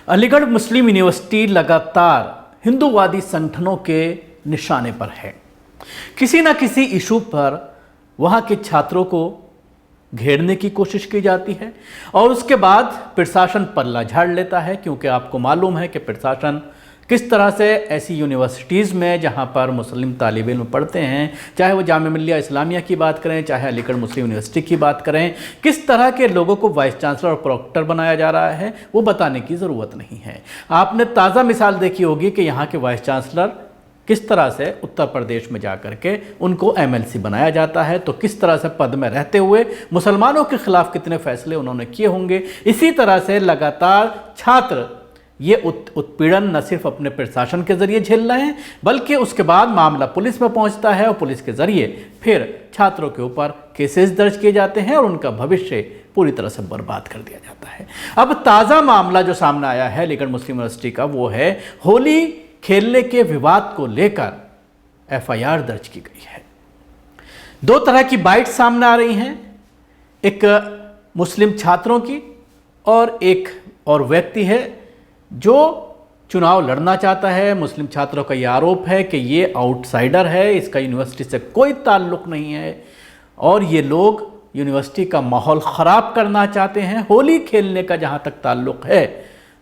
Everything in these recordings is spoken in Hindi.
अलीगढ़ मुस्लिम यूनिवर्सिटी लगातार हिंदूवादी संगठनों के निशाने पर है। किसी न किसी इशू पर वहां के छात्रों को घेरने की कोशिश की जाती है और उसके बाद प्रशासन पल्ला झाड़ लेता है, क्योंकि आपको मालूम है कि प्रशासन किस तरह से ऐसी यूनिवर्सिटीज़ में जहां पर मुस्लिम तालिब इल्म पढ़ते हैं, चाहे वो जामिया मिल्लिया इस्लामिया की बात करें, चाहे अलीगढ़ मुस्लिम यूनिवर्सिटी की बात करें, किस तरह के लोगों को वाइस चांसलर और प्रोक्टर बनाया जा रहा है वो बताने की ज़रूरत नहीं है। आपने ताज़ा मिसाल देखी होगी कि यहाँ के वाइस चांसलर किस तरह से उत्तर प्रदेश में जाकर के उनको एमएलसी बनाया जाता है, तो किस तरह से पद में रहते हुए मुसलमानों के खिलाफ कितने फैसले उन्होंने किए होंगे। इसी तरह से लगातार छात्र ये उत्पीड़न न सिर्फ अपने प्रशासन के जरिए झेल रहे हैं, बल्कि उसके बाद मामला पुलिस में पहुंचता है और पुलिस के जरिए फिर छात्रों के ऊपर केसेस दर्ज किए जाते हैं और उनका भविष्य पूरी तरह से बर्बाद कर दिया जाता है। अब ताज़ा मामला जो सामने आया है अलीगढ़ मुस्लिम यूनिवर्सिटी का, वो है होली खेलने के विवाद को लेकर एफआईआर दर्ज की गई है। दो तरह की बाइट सामने आ रही हैं, एक मुस्लिम छात्रों की और एक और व्यक्ति है जो चुनाव लड़ना चाहता है। मुस्लिम छात्रों का यह आरोप है कि ये आउटसाइडर है, इसका यूनिवर्सिटी से कोई ताल्लुक नहीं है और ये लोग यूनिवर्सिटी का माहौल ख़राब करना चाहते हैं। होली खेलने का जहाँ तक ताल्लुक है,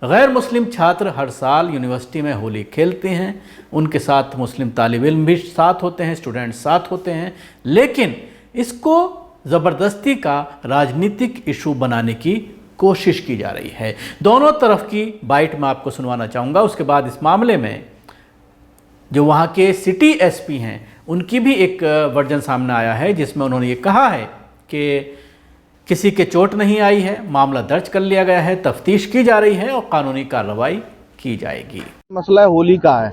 गैर मुस्लिम छात्र हर साल यूनिवर्सिटी में होली खेलते हैं, उनके साथ मुस्लिम तालिब इल्म भी साथ होते हैं, स्टूडेंट साथ होते हैं, लेकिन इसको ज़बरदस्ती का राजनीतिक इशू बनाने की कोशिश की जा रही है। दोनों तरफ की बाइट मैं आपको सुनवाना चाहूँगा। उसके बाद इस मामले में जो वहाँ के सिटी एसपी हैं उनकी भी एक वर्जन सामने आया है, जिसमें उन्होंने ये कहा है कि किसी के चोट नहीं आई है, मामला दर्ज कर लिया गया है, तफ्तीश की जा रही है और कानूनी कार्रवाई की जाएगी। मसला होली का है।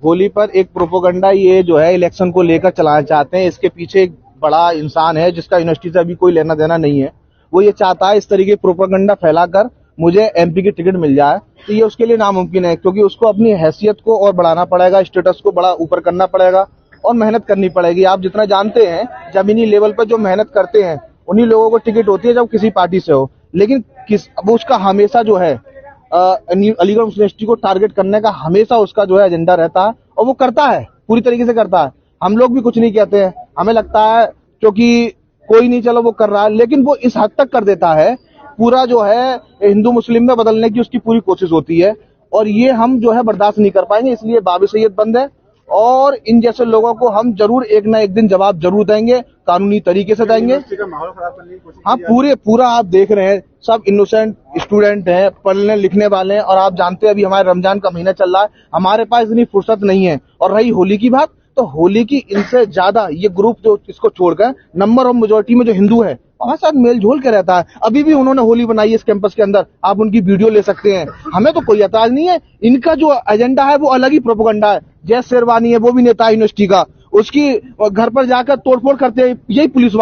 होली पर एक प्रोपोगंडा ये जो है इलेक्शन को लेकर चलाना चाहते हैं। इसके पीछे एक बड़ा इंसान है जिसका यूनिवर्सिटी से अभी कोई लेना देना नहीं है। वो ये चाहता है इस तरीके प्रोपोगंडा फैलाकर मुझे एमपी की टिकट मिल जाए, तो ये उसके लिए नामुमकिन है, क्योंकि उसको अपनी हैसियत को और बढ़ाना पड़ेगा, स्टेटस को बड़ा ऊपर करना पड़ेगा और मेहनत करनी पड़ेगी। आप जितना जानते हैं जमीनी लेवल पर जो मेहनत करते हैं उन्हीं लोगों को टिकट होती है जब किसी पार्टी से हो, लेकिन अब उसका हमेशा जो है अलीगढ़ यूनिवर्सिटी को टारगेट करने का हमेशा उसका जो है एजेंडा रहता है और वो करता है, पूरी तरीके से करता है। हम लोग भी कुछ नहीं कहते हैं, हमें लगता है क्योंकि कोई नहीं, चलो वो कर रहा है, लेकिन वो इस हद तक कर देता है, पूरा जो है हिंदू मुस्लिम में बदलने की उसकी पूरी कोशिश होती है और ये हम जो है बर्दाश्त नहीं कर पाएंगे। इसलिए बाब सैयद बंद है और इन जैसे लोगों को हम जरूर एक ना एक दिन जवाब जरूर देंगे, कानूनी तरीके से देंगे। हाँ, पूरा आप देख रहे हैं सब इनोसेंट स्टूडेंट हैं, पढ़ने लिखने वाले हैं और आप जानते हैं अभी हमारे रमजान का महीना चल रहा है, हमारे पास इतनी फुर्सत नहीं है। और रही होली की बात, तो होली की इनसे ज्यादा ये ग्रुप जो इसको छोड़कर नंबर ऑफ मेजोरिटी में जो हिंदू है वहां साथ मेल झोल के रहता है। अभी भी उन्होंने होली बनाई है इस कैंपस के अंदर, आप उनकी वीडियो ले सकते हैं, हमें तो कोई एतराज नहीं है। इनका जो एजेंडा है वो अलग ही प्रोपेगेंडा है। जय शेरवानी है, वो भी नेता है यूनिवर्सिटी का, उसकी घर पर जाकर तोड़फोड़ करते हैं यही पुलिस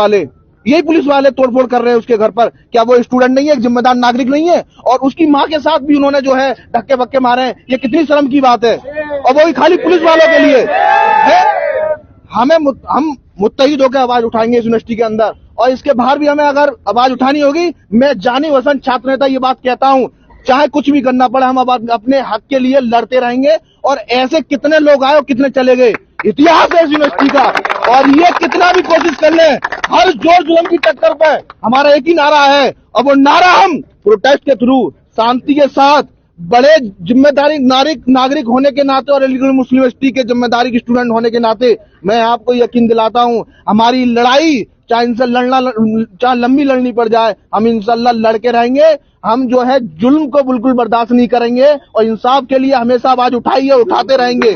वाले तोड़फोड़ कर रहे हैं उसके घर पर। क्या वो स्टूडेंट नहीं है, एक जिम्मेदार नागरिक नहीं है? और उसकी माँ के साथ भी उन्होंने जो है धक्के बक्के मारे हैं, ये कितनी शर्म की बात है। और वो भी खाली पुलिस वालों के लिए है। हम मुत्तहिद होकर आवाज उठाएंगे इस यूनिवर्सिटी के अंदर और इसके बाहर भी हमें अगर आवाज उठानी होगी। मैं जानी वसन छात्र नेता ये बात कहता हूँ, चाहे कुछ भी करना पड़े हम अपने हक के लिए लड़ते रहेंगे। और ऐसे कितने लोग आए और कितने चले गए, इतिहास है इस यूनिवर्सिटी का। और ये कितना भी कोशिश कर ले, हर जोर जुल्म की टक्कर पे हमारा एक ही नारा है और वो नारा हम प्रोटेस्ट के थ्रू शांति के साथ, बड़े जिम्मेदारी नागरिक होने के नाते और अलीगढ़ मुस्लिम यूनिवर्सिटी के जिम्मेदारी के स्टूडेंट होने के नाते मैं आपको यकीन दिलाता हूँ, हमारी लड़ाई चाहे इनसे चाहे लंबी लड़नी पड़ जाए, हम इंशाल्लाह लड़के रहेंगे। हम जो है जुल्म को बिल्कुल बर्दाश्त नहीं करेंगे और इंसाफ के लिए हमेशा आवाज उठाई है, उठाते रहेंगे।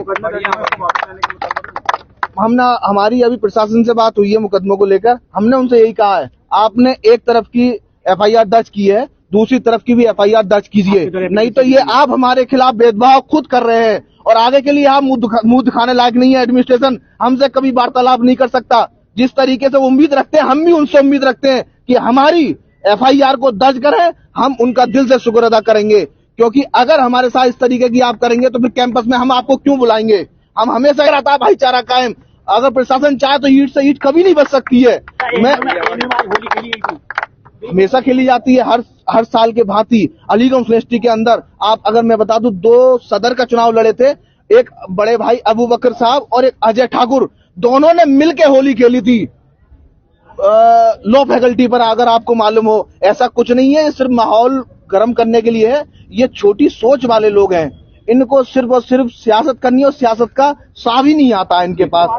हमारी अभी प्रशासन से बात हुई है मुकदमों को लेकर, हमने उनसे यही कहा है, आपने एक तरफ की एफआईआर दर्ज की है, दूसरी तरफ की भी एफआईआर दर्ज कीजिए, नहीं तो ये आप हमारे खिलाफ भेदभाव खुद कर रहे हैं और आगे के लिए आप मुंह दिखाने लायक नहीं है। एडमिनिस्ट्रेशन हमसे कभी वार्तालाप नहीं कर सकता। जिस तरीके से वो उम्मीद रखते हैं, हम भी उनसे उम्मीद रखते हैं कि हमारी एफआईआर को दर्ज करें, हम उनका दिल से शुक्र अदा करेंगे। क्योंकि अगर हमारे साथ इस तरीके की आप करेंगे तो फिर कैंपस में हम आपको क्यों बुलाएंगे। हम हमेशा रहता है भाईचारा कायम, अगर प्रशासन चाहे तो ईंट से ईंट कभी नहीं बच सकती है। हमेशा खेली जाती है, हर साल के भांति। अलीगढ़ यूनिवर्सिटी के अंदर आप अगर मैं बता दूं, 2 सदर का चुनाव लड़े थे, एक बड़े भाई अबू बकर साहब और एक अजय ठाकुर, दोनों ने मिलकर होली खेली थी लो फैकल्टी पर। अगर आपको मालूम हो, ऐसा कुछ नहीं है, सिर्फ माहौल गर्म करने के लिए है। ये छोटी सोच वाले लोग हैं, इनको सिर्फ और सिर्फ सियासत करनी है और सियासत का साव ही नहीं आता इनके पास।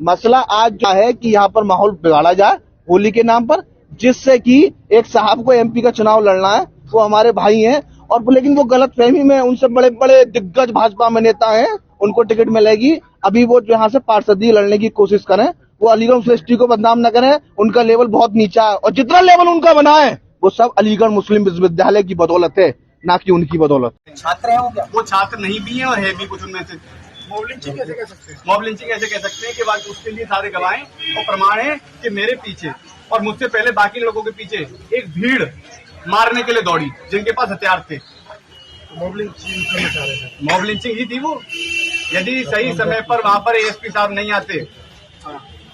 मसला आज जो है कि यहाँ पर माहौल बिगाड़ा जाए होली के नाम पर, जिससे कि एक साहब को एमपी का चुनाव लड़ना है, वो हमारे भाई हैं, और लेकिन वो गलत फहमी में, उनसे बड़े बड़े दिग्गज भाजपा में नेता हैं, उनको टिकट मिलेगी, अभी वो जो यहाँ से पार्षदी लड़ने की कोशिश करें, वो अलीगढ़ यूनिवर्सिटी को बदनाम न करें। उनका लेवल बहुत नीचा है, और जितना लेवल उनका बना है वो सब अलीगढ़ मुस्लिम विश्वविद्यालय की बदौलत है, ना कि उनकी बदौलत। छात्र है वो छात्र नहीं भी है और है भी कुछ उनमें से। मॉब लिंचिंग कैसे कह सकते हैं कि बाकी उसके लिए सारे गवाहें और प्रमाण है कि मेरे पीछे और मुझसे पहले बाकी लोगों के पीछे एक भीड़ मारने के लिए दौड़ी जिनके पास हथियार थे। मॉब लिंचिंग ही थी वो। यदि सही समय पर वहां पर एएसपी साहब नहीं आते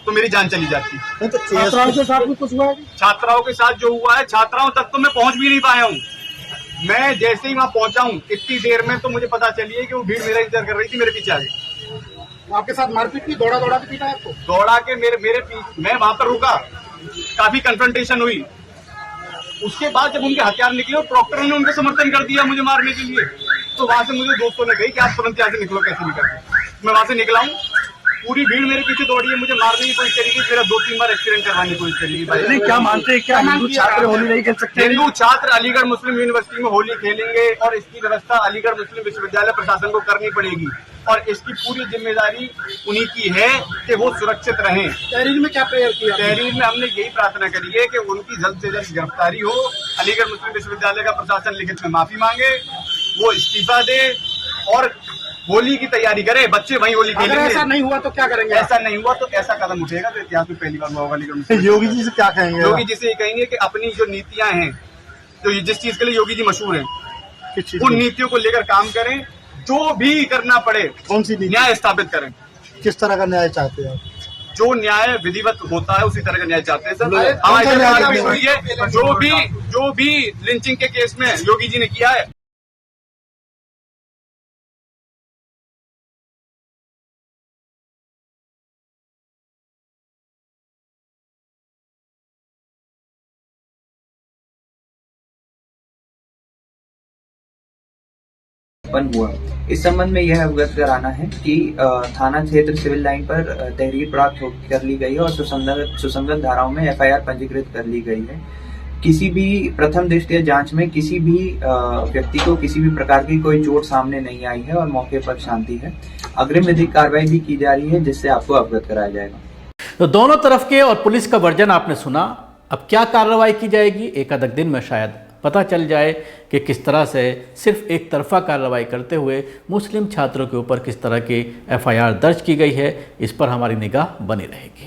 तो मेरी जान चली जाती। तो छात्राओं के साथ भी कुछ हुआ है? छात्राओं के साथ जो हुआ है, छात्राओं तक तो मैं पहुंच भी नहीं पाया हूँ। मैं जैसे ही वहां पहुंचा हूँ, इतनी देर में तो मुझे पता चली है कि वो भीड़ मेरा इंतजार कर रही थी, मेरे पीछे आ गई। आपके साथ मारपीट की, दौड़ा के पीटा आपको? दौड़ा के मेरे पीछे, मैं वहां पर रुका, काफी कन्फ्रंटेशन हुई। उसके बाद जब उनके हथियार निकले और प्रॉक्टर ने उनका समर्थन कर दिया मुझे मारने के लिए, तो वहां से मुझे दोस्तों ने कही कि आप तुरंत यहाँ से निकलो, कैसे निकलते। मैं वहां से निकला हूँ, पूरी भीड़ मेरे पीछे दौड़ी है, मुझे मारने की कोशिश करेगी, मेरा 2-3 बार एक्सीडेंट करवाने की कोशिश करेगी। भाई क्या मानते हैं, क्या हिंदू छात्र होली नहीं खेल सकते? हिंदू छात्र अलीगढ़ मुस्लिम यूनिवर्सिटी में होली खेलेंगे और इसकी व्यवस्था अलीगढ़ मुस्लिम विश्वविद्यालय प्रशासन को करनी पड़ेगी, और इसकी पूरी जिम्मेदारी उन्हीं की है कि वो सुरक्षित रहें। तहरीर में क्या प्रेयर किया? तहरीर में हमने यही प्रार्थना करी है कि उनकी जल्द से जल्द गिरफ्तारी हो, अलीगढ़ मुस्लिम विश्वविद्यालय का प्रशासन लिखित में माफी मांगे, वो इस्तीफा दे और होली की तैयारी करे, बच्चे वहीं होली खेलेंगे। अगर ऐसा नहीं हुआ तो क्या करेंगे? ऐसा नहीं हुआ तो ऐसा कदम उठेगा तो इतिहास में पहली बार हुआ होगा अलीगढ़ मुस्लिम। योगी जी से क्या कहेंगे? योगी जी से ये कहेंगे कि अपनी जो नीतियां हैं, तो जिस चीज के लिए योगी जी मशहूर हैं, उन नीतियों को लेकर काम करें, जो भी करना पड़े। कौन सी नीति? न्याय स्थापित करें। किस तरह का न्याय चाहते हैं? जो न्याय विधिवत होता है उसी तरह का न्याय चाहते हैं सर। कौन सा न्याय हमारी हुई है, जो भी लिंचिंग के केस में योगी जी ने किया है, उत्पन्न हुआ। इस संबंध में यह अवगत कराना है कि थाना क्षेत्र सिविल लाइन पर तहरीर प्राप्त कर ली गई है और सुसंगत धाराओं में एफआईआर पंजीकृत कर ली गई है। किसी भी प्रथम दृष्टया जांच में किसी भी व्यक्ति को किसी भी प्रकार की कोई चोट सामने नहीं आई है और मौके पर शांति है। अग्रिम विधिक कार्रवाई भी की जा रही है, जिससे आपको अवगत कराया जाएगा। तो दोनों तरफ के और पुलिस का वर्जन आपने सुना। अब क्या कार्रवाई की जाएगी, एक आध दिन में शायद पता चल जाए कि किस तरह से सिर्फ एक तरफा कार्रवाई करते हुए मुस्लिम छात्रों के ऊपर किस तरह की एफआईआर दर्ज की गई है। इस पर हमारी निगाह बनी रहेगी।